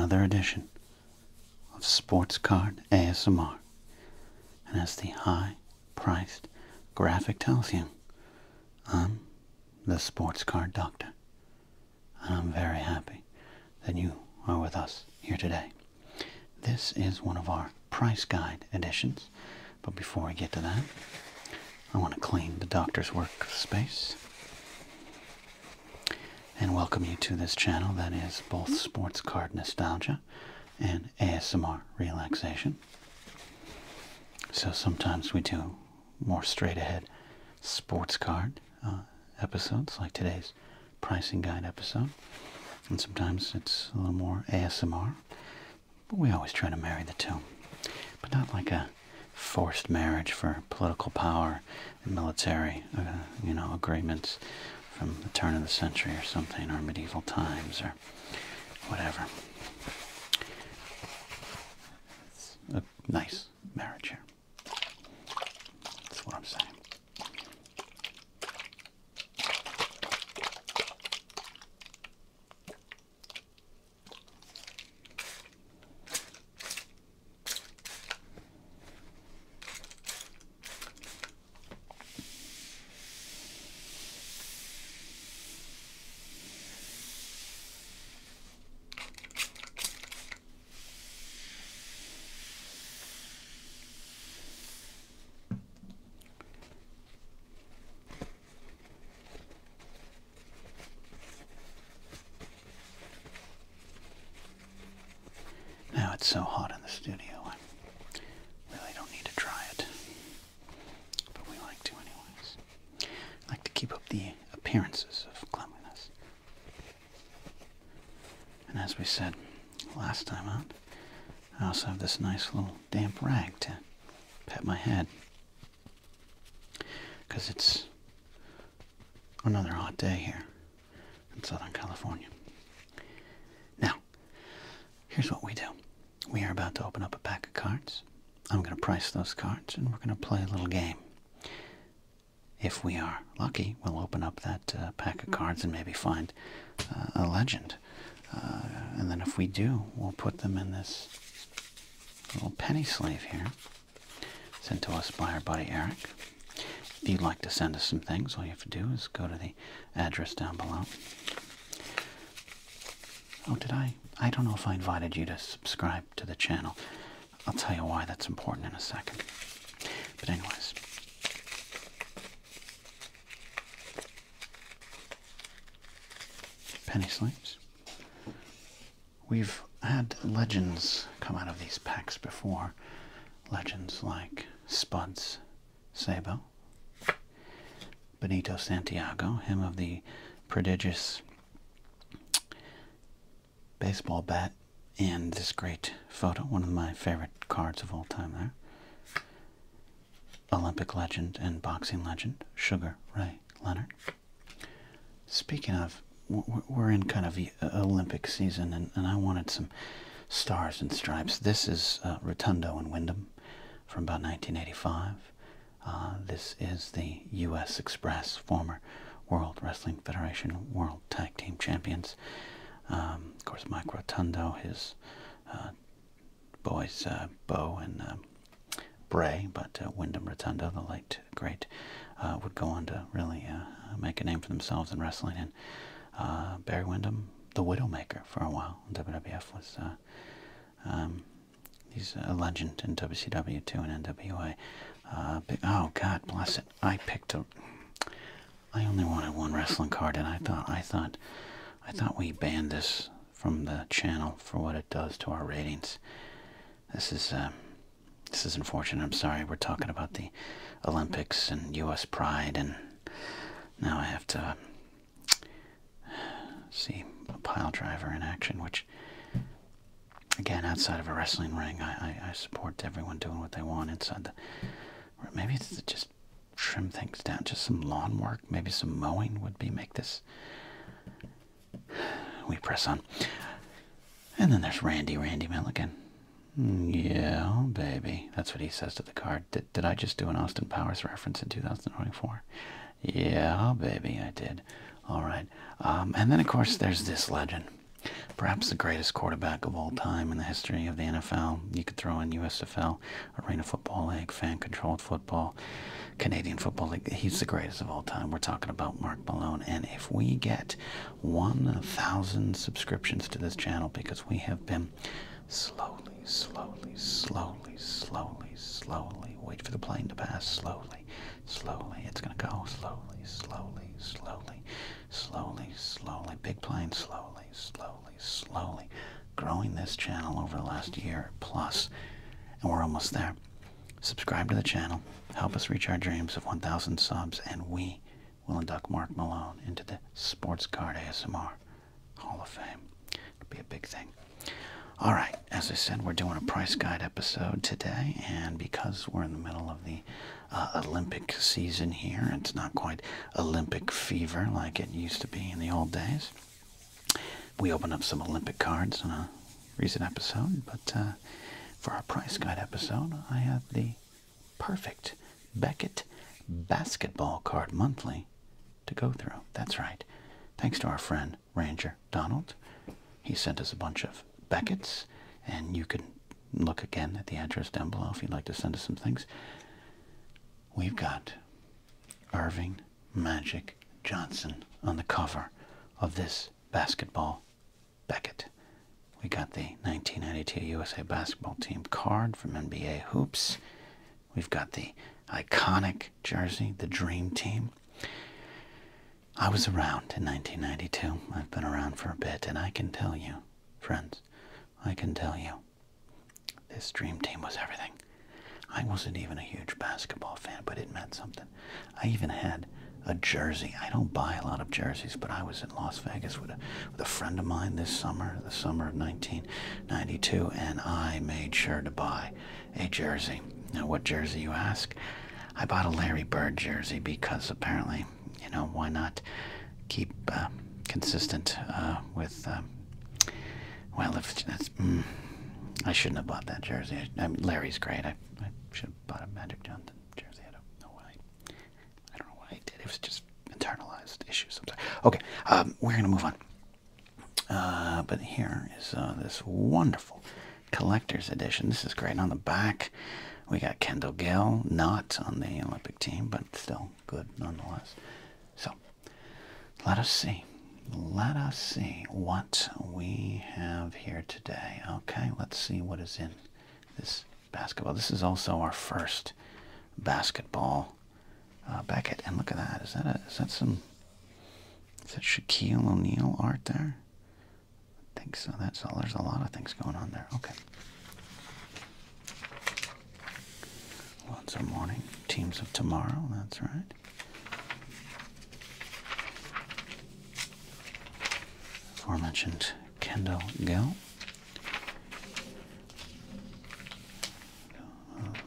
another edition of Sports Card ASMR. And as the high-priced graphic tells you, I'm the Sports Card Doctor. And I'm very happy that you are with us here today. This is one of our price guide editions, but before I get to that, I want to clean the doctor's workspace and welcome you to this channel that is both sports card nostalgia and ASMR relaxation. So sometimes we do more straight ahead sports card episodes like today's pricing guide episode, and sometimes it's a little more ASMR, but we always try to marry the two, but not like a forced marriage for political power and military agreements from the turn of the century or something, or medieval times or whatever. It's a nice marriage here. That's what I'm saying. Now it's so hot in the studio, I really don't need to dry it, but we like to anyways. I like to keep up the appearances of cleanliness. And as we said last time out, I also have this nice little damp rag to pat my head, because it's another hot day here in Southern California. Now, here's what we do. We are about to open up a pack of cards. I'm going to price those cards, and we're going to play a little game. If we are lucky, we'll open up that pack of cards and maybe find a legend. And then if we do, we'll put them in this little penny sleeve here, sent to us by our buddy Eric. If you'd like to send us some things, all you have to do is go to the address down below. Oh, I don't know if I invited you to subscribe to the channel. I'll tell you why that's important in a second. But anyways. Penny sleeves. We've had legends come out of these packs before. Legends like Spuds Sabo, Benito Santiago, him of the prodigious baseball bat, and this great photo, one of my favorite cards of all time there. Olympic legend and boxing legend, Sugar Ray Leonard. Speaking of, we're in kind of Olympic season, and I wanted some stars and stripes. This is Rotundo and Wyndham from about 1985. This is the U.S. Express, former World Wrestling Federation World Tag Team Champions. Of course, Mike Rotundo, his boys Bo and Bray, but Wyndham Rotundo, the late great, would go on to really make a name for themselves in wrestling. And Barry Windham, the Widowmaker, for a while in WWF, was he's a legend in WCW too, and NWA. Oh God bless it! I only wanted one wrestling card, and I thought we banned this from the channel for what it does to our ratings. This is unfortunate. I'm sorry. We're talking about the Olympics and U.S. pride, and now I have to see a pile driver in action, which, again, outside of a wrestling ring, I support everyone doing what they want inside the... Or maybe it's just trim things down, just some lawn work, maybe some mowing would make this... We press on. And then there's Randy Milligan. Yeah, baby. That's what he says to the card. Did I just do an Austin Powers reference in 2024? Yeah, baby, I did. All right. And then, of course, there's this legend. Perhaps the greatest quarterback of all time in the history of the NFL. You could throw in USFL, Arena Football League, fan-controlled football, Canadian Football League. He's the greatest of all time. We're talking about Mark Malone. And if we get 1,000 subscriptions to this channel, because we have been slowly, wait for the plane to pass, slowly, it's going to go slowly, big plane, slowly, growing this channel over the last year plus, and we're almost there. Subscribe to the channel, help us reach our dreams of 1,000 subs, and we will induct Mark Malone into the Sports Card ASMR Hall of Fame. It'll be a big thing. All right, as I said, we're doing a price guide episode today, and because we're in the middle of the Olympic season here, it's not quite Olympic fever like it used to be in the old days. We opened up some Olympic cards in a recent episode, but for our price guide episode, I have the perfect Beckett basketball card monthly to go through. That's right. Thanks to our friend Ranger Donald. He sent us a bunch of Beckett's, and you can look again at the address down below if you'd like to send us some things. We've got Irving Magic Johnson on the cover of this basketball Beckett. We got the 1992 USA basketball team card from NBA Hoops. We've got the iconic jersey, the Dream Team. I was around in 1992. I've been around for a bit, and I can tell you, friends, I can tell you, this Dream Team was everything. I wasn't even a huge basketball fan, but it meant something. I even had a jersey. I don't buy a lot of jerseys, but I was in Las Vegas with a friend of mine this summer, the summer of 1992, and I made sure to buy a jersey. Now, what jersey, you ask? I bought a Larry Bird jersey because apparently, you know, why not keep consistent with, well, if that's, I shouldn't have bought that jersey. I mean, Larry's great. I should have bought a Magic Johnson jersey. I don't know why I did. It was just internalized issues. I'm sorry. Okay, we're going to move on. But here is this wonderful collector's edition. This is great. On the back, we got Kendall Gill, not on the Olympic team, but still good nonetheless. So, let us see. Let us see what we have here today. Okay, let's see what is in this basketball. This is also our first basketball Beckett. And look at that. Is that Shaquille O'Neal art there? I think so. That's all. There's a lot of things going on there. Okay. Lots of morning. Teams of tomorrow. That's right. Aforementioned Kendall Gill.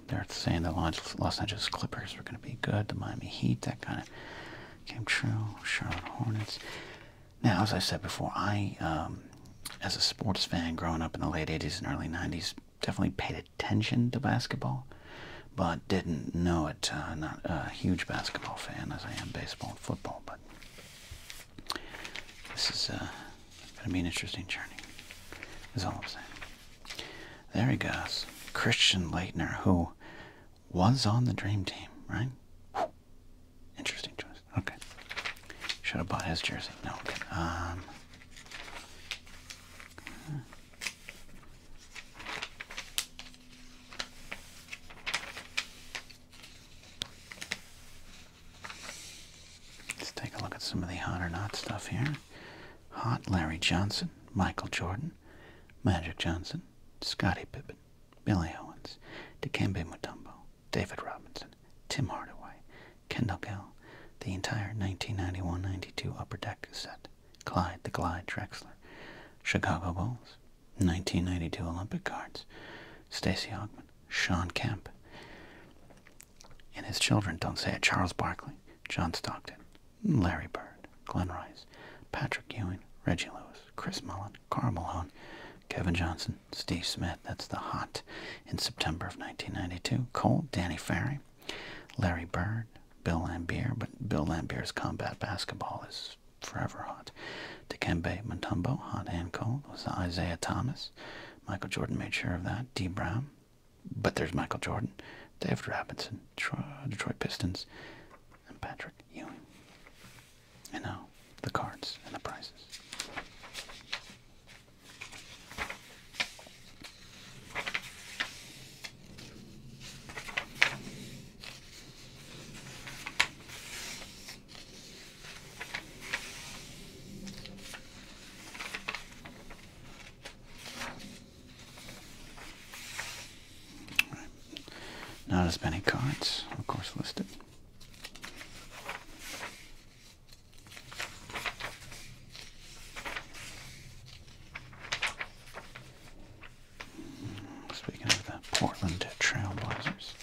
They're saying the Los Angeles Clippers were going to be good. The Miami Heat, that kind of came true. Charlotte Hornets. Now, as I said before, I, as a sports fan growing up in the late 80s and early 90s, definitely paid attention to basketball, but didn't know it. Not a huge basketball fan as I am baseball and football, but this is going to be an interesting journey, is all I'm saying. There he goes. Christian Laettner, who was on the Dream Team, right? Whew. Interesting choice. Okay. Should have bought his jersey. No, okay. Let's take a look at some of the hot or not stuff here. Hot Larry Johnson, Michael Jordan, Magic Johnson, Scottie Pippen, Billy Owens, Dikembe Mutombo, David Robinson, Tim Hardaway, Kendall Gill, the entire 1991-92 Upper Deck set, Clyde the Glide Drexler, Chicago Bulls, 1992 Olympic cards, Stacey Augmon, Sean Kemp, and his children, don't say it, Charles Barkley, John Stockton, Larry Bird, Glenn Rice, Patrick Ewing, Reggie Lewis, Chris Mullin, Karl Malone, Kevin Johnson, Steve Smith, that's the hot in September of 1992. Cold, Danny Ferry, Larry Bird, Bill Laimbeer, but Bill Laimbeer's combat basketball is forever hot. Dikembe Mutombo, hot and cold. It was Isaiah Thomas. Michael Jordan made sure of that. D. Brown. But there's Michael Jordan. David Robinson, Detroit Pistons, and Patrick Ewing. You know, the cards and the prices. Not as many cards, of course, listed. Speaking of the Portland Trail Blazers.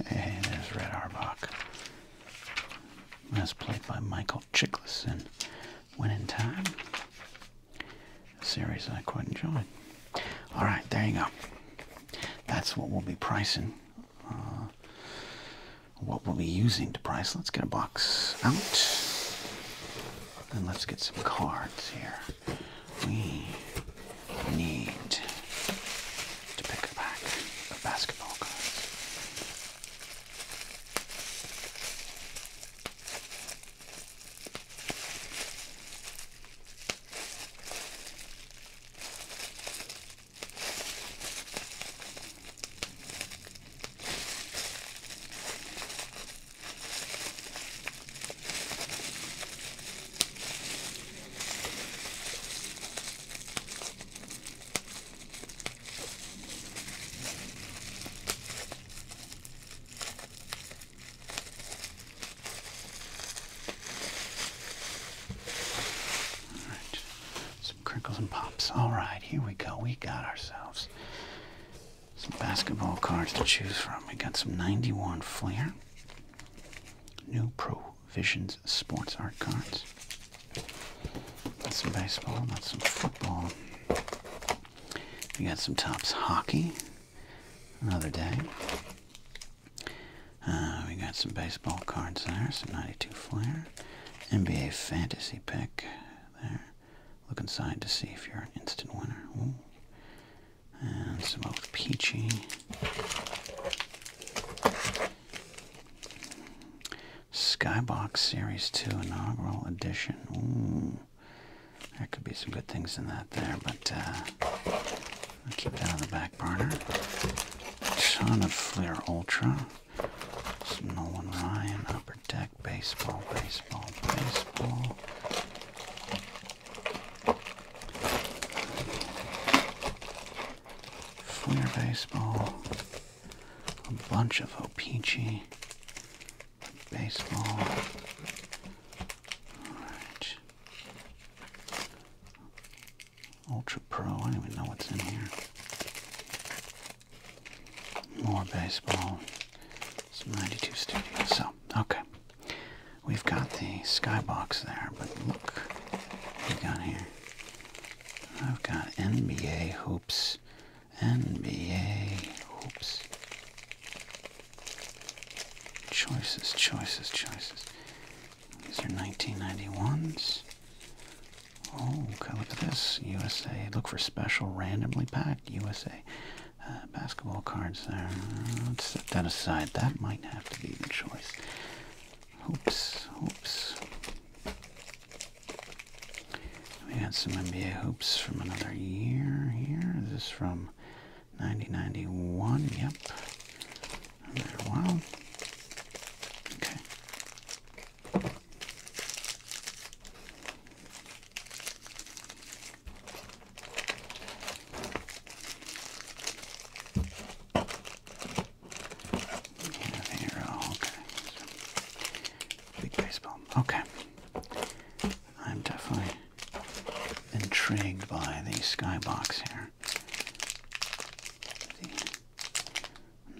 Hey, there's Red Auerbach. As played by Michael Chiklis in Winning Time. A series I quite enjoyed. Alright, there you go. That's what we'll be pricing. What we'll be using to price. Let's get a box out. And let's get some cards here. We need to pick a pack of basketball cards. Crinkles and pops. Alright, here we go. We got ourselves some basketball cards to choose from. We got some 91 Flair. New Pro Visions Sports Art cards. Got some baseball, got some football. We got some Topps Hockey. Another day. We got some baseball cards there. Some 92 Flair. NBA Fantasy Pick there. Look inside to see if you're an instant winner. Ooh. And some old peachy. Skybox Series 2 Inaugural Edition. Ooh. There could be some good things in that there, but I'll keep that on the back burner. Ton of Flair Ultra. Some Nolan Ryan, Upper Deck, baseball. Flair baseball, a bunch of O-Peachy, baseball. Alright. Ultra Pro, I don't even know what's in here. More baseball, some 92 Studios. So, okay. We've got the Skybox there, but look what we got here. I've got NBA hoops. NBA hoops. Choices. These are 1991s. Oh, okay, look at this. USA. Look for special randomly packed USA basketball cards there. Let's set that aside. That might have to be the choice. Hoops. We got some NBA hoops from another year here. Is this from 1991? Yep. Wow. Okay. Okay. I'm definitely intrigued intrigued by the skybox here.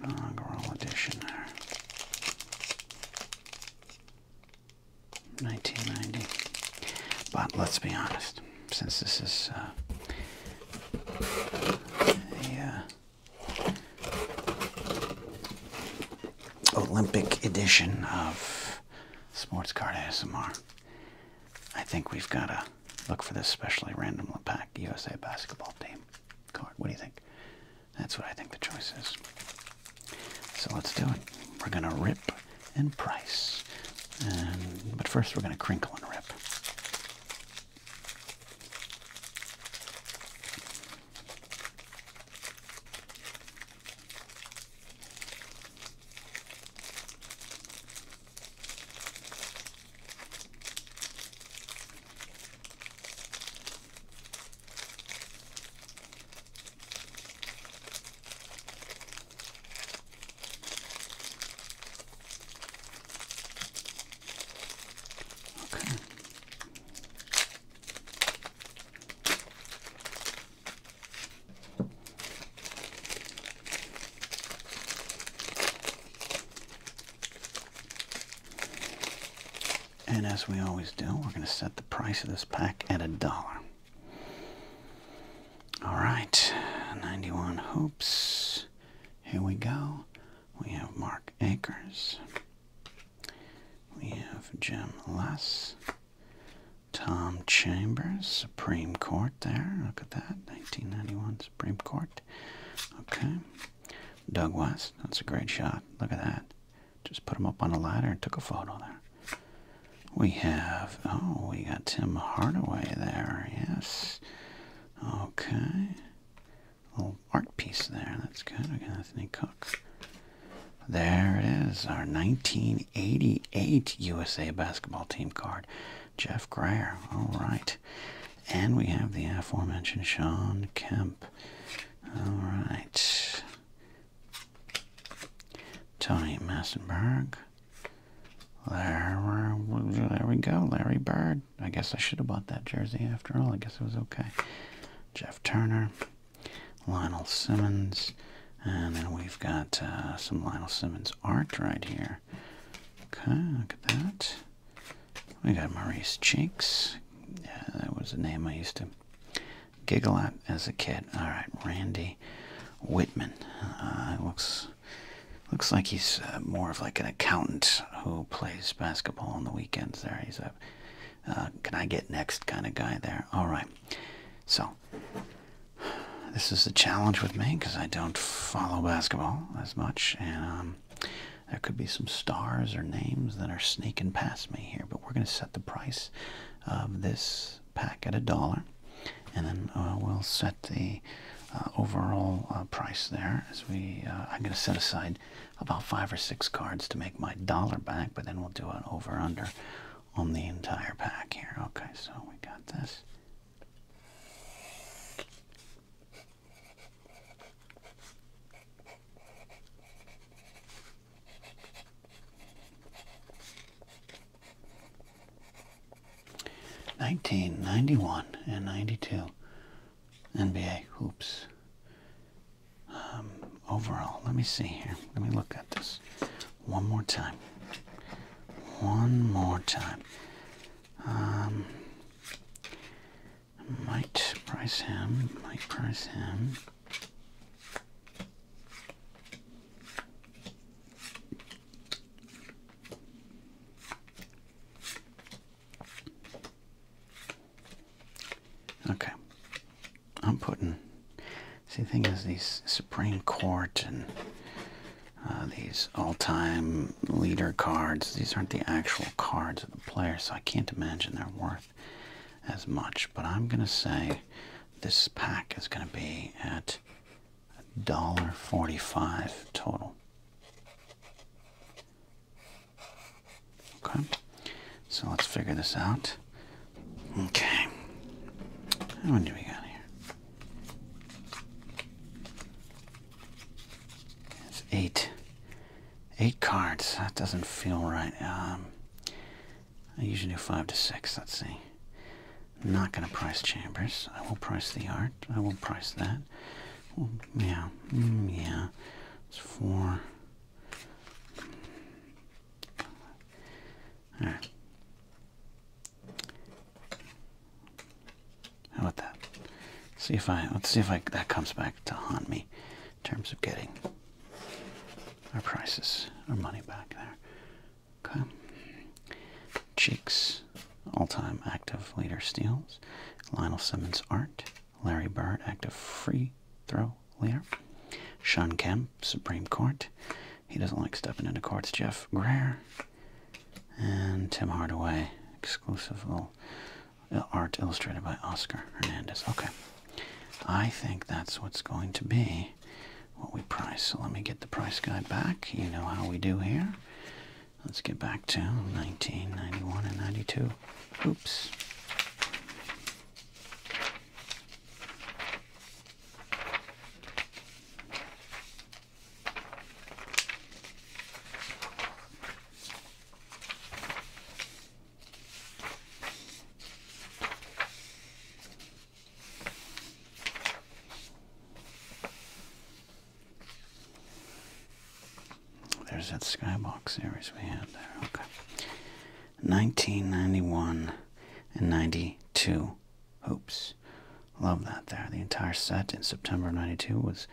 The inaugural edition there. 1990. But let's be honest, since this is Olympic edition of Sports Card ASMR, I think we've got to look for this specially randomly packed USA basketball team card. What do you think? That's what I think the choice is. So let's do it. We're going to rip and price. But first we're going to crinkle and rip. And as we always do, we're going to set the price of this pack at $1. All right, 91 hoops. Here we go. We have Mark Akers. We have Jim Less. Tom Chambers, Supreme Court there. Look at that, 1991 Supreme Court. Okay. Doug West, that's a great shot. Look at that. Just put him up on a ladder and took a photo there. We have, oh, we got Tim Hardaway there, yes. Okay. Little art piece there, that's good. We got Anthony Cook. There it is, our 1988 USA basketball team card. Jeff Grayer, all right. And we have the aforementioned Sean Kemp. All right. Tony Massenberg. There we go, Larry Bird. I guess I should have bought that jersey after all. I guess it was okay. Jeff Turner, Lionel Simmons, and then we've got some Lionel Simmons art right here. Okay, look at that. We got Maurice Cheeks. Yeah, that was a name I used to giggle at as a kid. All right, Randy Whitman. Looks like he's more of like an accountant who plays basketball on the weekends there. He's a can I get next kind of guy there. All right. So this is a challenge with me because I don't follow basketball as much. And there could be some stars or names that are sneaking past me here. But we're going to set the price of this pack at $1. And then we'll set the overall price there as I'm going to set aside about 5 or 6 cards to make my $1 back, but then we'll do an over-under on the entire pack here. Okay, so we got this. '91 and '92 NBA hoops. Overall, let me see here. Let me look at this one more time. One more time. Might price him. Might price him. Okay. I'm putting... See, the thing is, these Supreme Court and these all-time leader cards, these aren't the actual cards of the player, so I can't imagine they're worth as much. But I'm going to say this pack is going to be at $1.45 total. Okay, so let's figure this out. Okay, how many do we got here? It's 8. 8 cards. That doesn't feel right. I usually do 5 to 6. Let's see. Not going to price Chambers. I will price the art. I will price that. Well, yeah. Yeah. It's 4. Alright. How about that? Let's see if that comes back to haunt me in terms of getting our prices, our money back there. Okay. Cheeks, all-time active leader steals. Lionel Simmons art. Larry Bird, active free throw leader. Sean Kemp, Supreme Court. He doesn't like stepping into courts. Jeff Greer. And Tim Hardaway, exclusive little art illustrated by Oscar Hernandez. Okay. I think that's what's going to be what we price. So let me get the price guide back. You know how we do here. Let's get back to 1991 and 92. Oops. There's that Skybox series we had there. Okay. 1991 and 92 hoops. Love that there. The entire set in September of 92 was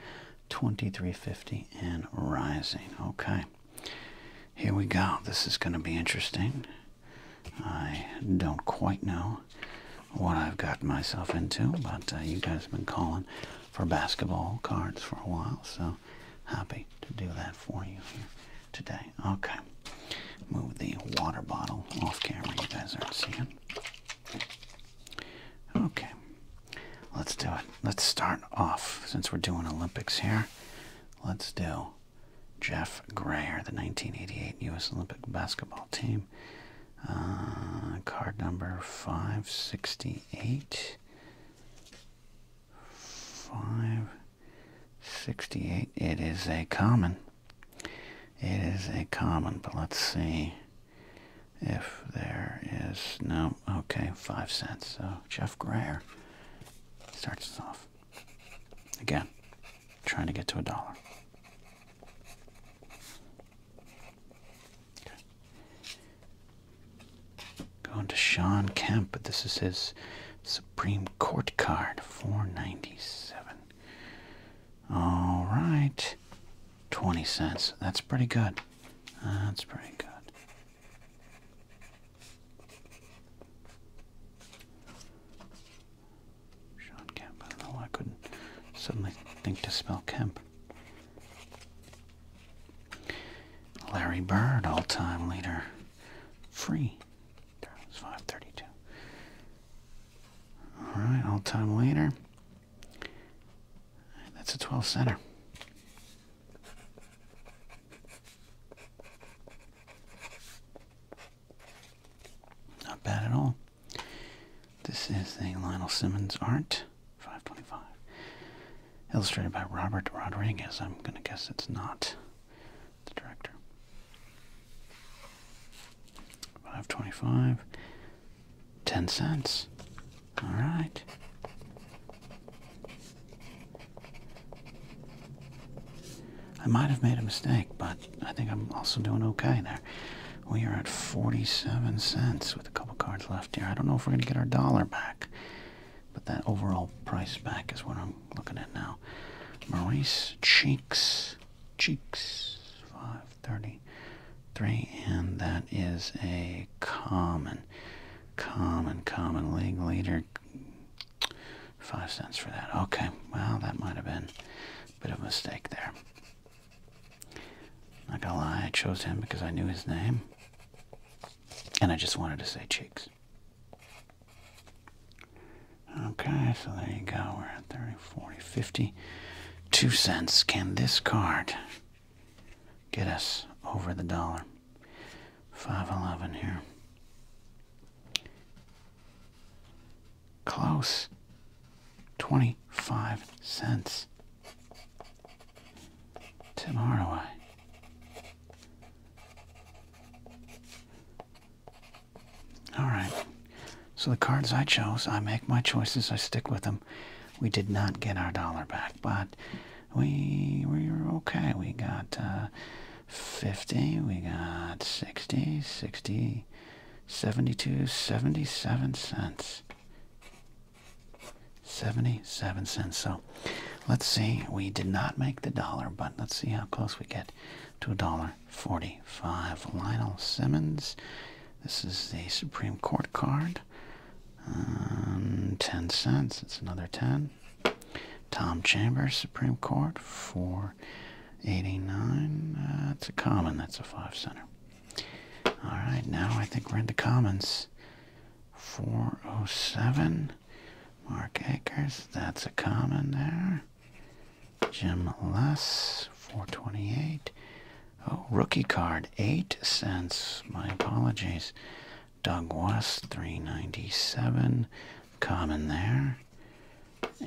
$23.50 and rising. Okay. Here we go. This is going to be interesting. I don't quite know what I've gotten myself into, but you guys have been calling for basketball cards for a while, so happy to do that for you here today. Okay. Move the water bottle off camera. You guys aren't seeing. Okay. Let's do it. Let's start off, since we're doing Olympics here. Let's do Jeff Greer, the 1988 U.S. Olympic basketball team. Card number 568. 568. It is a common. It is a common, but let's see if there is no. Okay, 5 cents. So Jeff Greer starts us off. Again, trying to get to $1. Okay. Going to Sean Kemp, but this is his Supreme Court card, $4.97. All right. 20 cents. That's pretty good. That's pretty good. Sean Kemp. I don't know why I couldn't suddenly think to spell Kemp. Larry Bird, all-time leader. Free. That was $5.32. All right, all-time leader. That's a 12-center. Not bad at all. This is the Lionel Simmons art, $5.25. Illustrated by Robert Rodriguez. I'm going to guess it's not the director. $5.25. 10 cents. All right. I might have made a mistake, but I think I'm also doing okay there. We are at 47 cents with a couple cards left here. I don't know if we're going to get our $1 back, but that overall price back is what I'm looking at now. Maurice Cheeks, 533, and that is a common league leader. 5 cents for that. Okay, well, that might have been a bit of a mistake there. Not gonna lie, I chose him because I knew his name, and I just wanted to say Cheeks. Okay, so there you go. We're at 30, 40, 50. 2 cents. Can this card get us over the $1? 5.11 here. Close. 25 cents. Tim Hardaway. All right. So the cards I chose, I make my choices, I stick with them. We did not get our dollar back, but we were okay. We got 50, we got 60, 60, 72, 77 cents. 77 cents. So let's see. We did not make the dollar, but let's see how close we get to $1.45. Lionel Simmons. This is the Supreme Court card. 10 cents. It's another 10. Tom Chambers, Supreme Court, $4.89. That's a common. That's a 5-center. All right, now I think we're into commons. 407. Mark Akers, that's a common there. Jim Less, 428. Oh, rookie card, 8 cents. My apologies. Doug West, 397. Common there.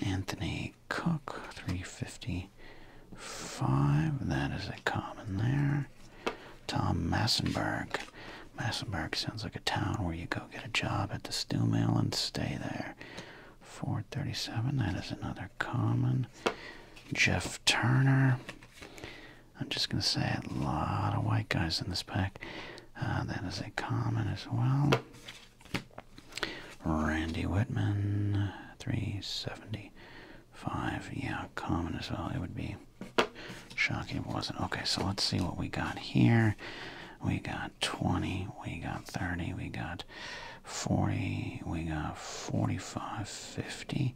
Anthony Cook, 355. That is a common there. Tom Massenberg. Massenberg sounds like a town where you go get a job at the steel mill and stay there. 437. That is another common. Jeff Turner. I'm just going to say a lot of white guys in this pack. That is a common as well. Randy Whitman, 375. Yeah, common as well. It would be shocking if it wasn't. Okay, so let's see what we got here. We got 20, we got 30, we got 40, we got 45, 50,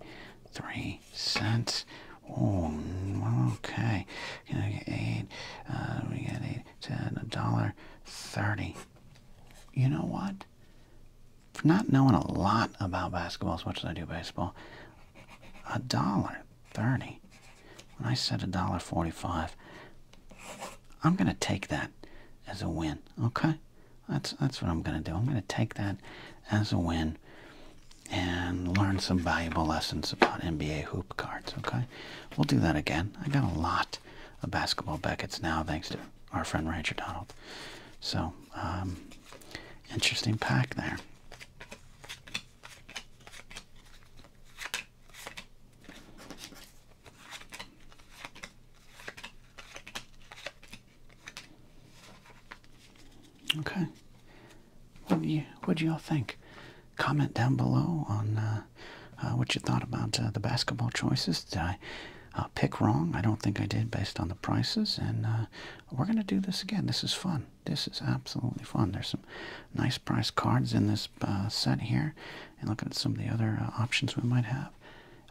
3 cents. Oh, okay. We got 8, we got 8, 10, $1.30. You know what? For not knowing a lot about basketball as much as I do baseball, $1.30. When I said $1.45, I'm going to take that as a win, okay? That's what I'm going to do. I'm going to take that as a win and learn some valuable lessons about NBA hoop cards, okay? We'll do that again. I got a lot of basketball Beckett's now, thanks to our friend Ranger Donald. So, interesting pack there. Okay. What do y'all think? Comment down below on what you thought about the basketball choices. Did I pick wrong? I don't think I did based on the prices. And we're going to do this again. This is fun. This is absolutely fun. There's some nice price cards in this set here. And looking at some of the other options we might have.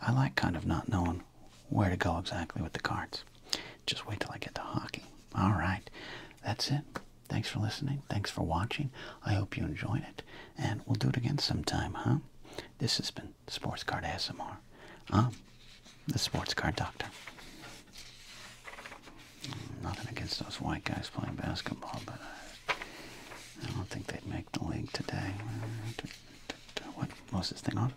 I like kind of not knowing where to go exactly with the cards. Just wait till I get to hockey. All right. That's it. Thanks for listening. Thanks for watching. I hope you enjoyed it. And we'll do it again sometime, huh? This has been Sports Card ASMR. The Sports Card Doctor. Nothing against those white guys playing basketball, but I don't think they'd make the league today. What was this thing on?